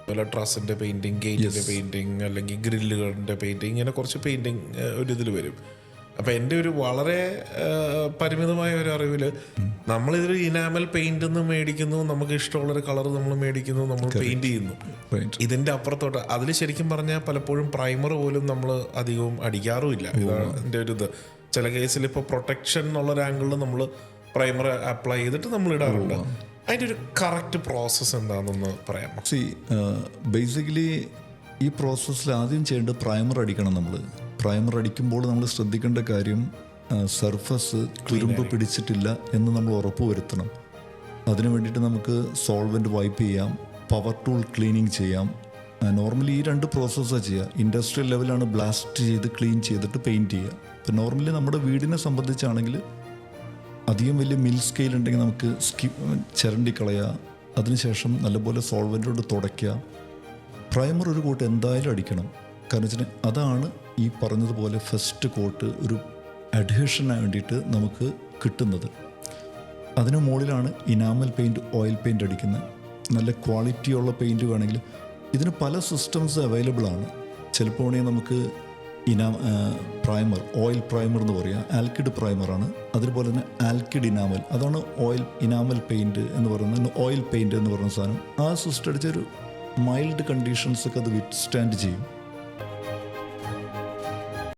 അതുപോലെ ട്രസിൻ്റെ പെയിൻറ്റിങ്, ഗേറ്റിൻ്റെ പെയിൻറ്റിങ്, അല്ലെങ്കിൽ ഗ്രില്ലുകളുടെ പെയിൻറ്റിങ്, ഇങ്ങനെ കുറച്ച് പെയിൻറ്റിങ് ഒരു ഇതിൽ വരും. അപ്പം എൻ്റെ ഒരു വളരെ പരിമിതമായ ഒരു അറിവിൽ നമ്മളിതൊരു ഇനാമൽ പെയിൻ്റ് എന്ന് മേടിക്കുന്നു, നമുക്ക് ഇഷ്ടമുള്ളൊരു കളർ നമ്മൾ മേടിക്കുന്നു, നമ്മൾ പെയിൻറ്റ് ചെയ്യുന്നു. ഇതിൻ്റെ അപ്പുറത്തോട്ട് അതിൽ ശരിക്കും പറഞ്ഞാൽ പലപ്പോഴും പ്രൈമർ പോലും നമ്മൾ അധികവും അടിക്കാറുമില്ല. ഇതാണ് എൻ്റെ ഒരു ഇത്. ചില കേസിൽ ഇപ്പോൾ പ്രൊട്ടക്ഷൻ എന്നുള്ളൊരു ആംഗിളിൽ നമ്മൾ പ്രൈമർ അപ്ലൈ ചെയ്തിട്ട് നമ്മൾ ഇടാറുണ്ട്. അതിൻ്റെ ഒരു കറക്റ്റ് പ്രോസസ്സ് എന്താണെന്നൊന്ന് പറയാമോ? ബേസിക്കലി ഈ പ്രോസസ്സിൽ ആദ്യം ചെയ്യേണ്ടത് പ്രൈമർ അടിക്കണം. പ്രൈമർ അടിക്കുമ്പോൾ നമ്മൾ ശ്രദ്ധിക്കേണ്ട കാര്യം സർഫസ് തുരുമ്പ് പിടിച്ചിട്ടില്ല എന്ന് നമ്മൾ ഉറപ്പ് വരുത്തണം. അതിനു വേണ്ടിയിട്ട് നമുക്ക് സോൾവെൻറ്റ് വൈപ്പ് ചെയ്യാം, പവർ ടൂൾ ക്ലീനിങ് ചെയ്യാം. നോർമലി ഈ 2 പ്രോസസ്സാണ് ചെയ്യുക. ഇൻഡസ്ട്രിയൽ ലെവലാണ് ബ്ലാസ്റ്റ് ചെയ്ത് ക്ലീൻ ചെയ്തിട്ട് പെയിൻറ്റ് ചെയ്യുക. ഇപ്പം നോർമലി നമ്മുടെ വീടിനെ സംബന്ധിച്ചാണെങ്കിൽ അധികം വലിയ മിൽ സ്കെയിൽ ഉണ്ടെങ്കിൽ നമുക്ക് ചിരണ്ടി കളയുക, അതിനുശേഷം നല്ലപോലെ സോൾവെൻറ്റോട് തുടയ്ക്കുക. പ്രൈമർ ഒരു കോട്ട് എന്തായാലും അടിക്കണം. കാരണം വെച്ചാൽ അതാണ് ഈ പറഞ്ഞതുപോലെ ഫസ്റ്റ് കോട്ട് ഒരു അഡ്ഹേഷന് വേണ്ടിയിട്ട് നമുക്ക് കിട്ടുന്നത്. അതിന് മുകളിലാണ് ഇനാമൽ പെയിൻറ്റ്, ഓയിൽ പെയിൻറ്റ് അടിക്കുന്നത്. നല്ല ക്വാളിറ്റിയുള്ള പെയിൻറ്റ് വേണമെങ്കിൽ ഇതിന് പല സിസ്റ്റംസ് അവൈലബിൾ ആണ്. ചിലപ്പോൾ നമുക്ക് പ്രൈമർ, ഓയിൽ പ്രൈമർ എന്ന് പറയുക, ആൽക്കിഡ് പ്രൈമറാണ്. അതുപോലെ തന്നെ ആൽക്കിഡ് ഇനാമൽ, അതാണ് ഓയിൽ ഇനാമൽ പെയിൻറ്റ് എന്ന് പറയുന്നത്. ഓയിൽ പെയിൻറ്റ് എന്ന് പറയുന്ന സാധനം ആ സിസ്റ്റം അടിച്ചൊരു മൈൽഡ് കണ്ടീഷൻസൊക്കെ അത് വിത്ത്സ്റ്റാൻഡ് ചെയ്യും.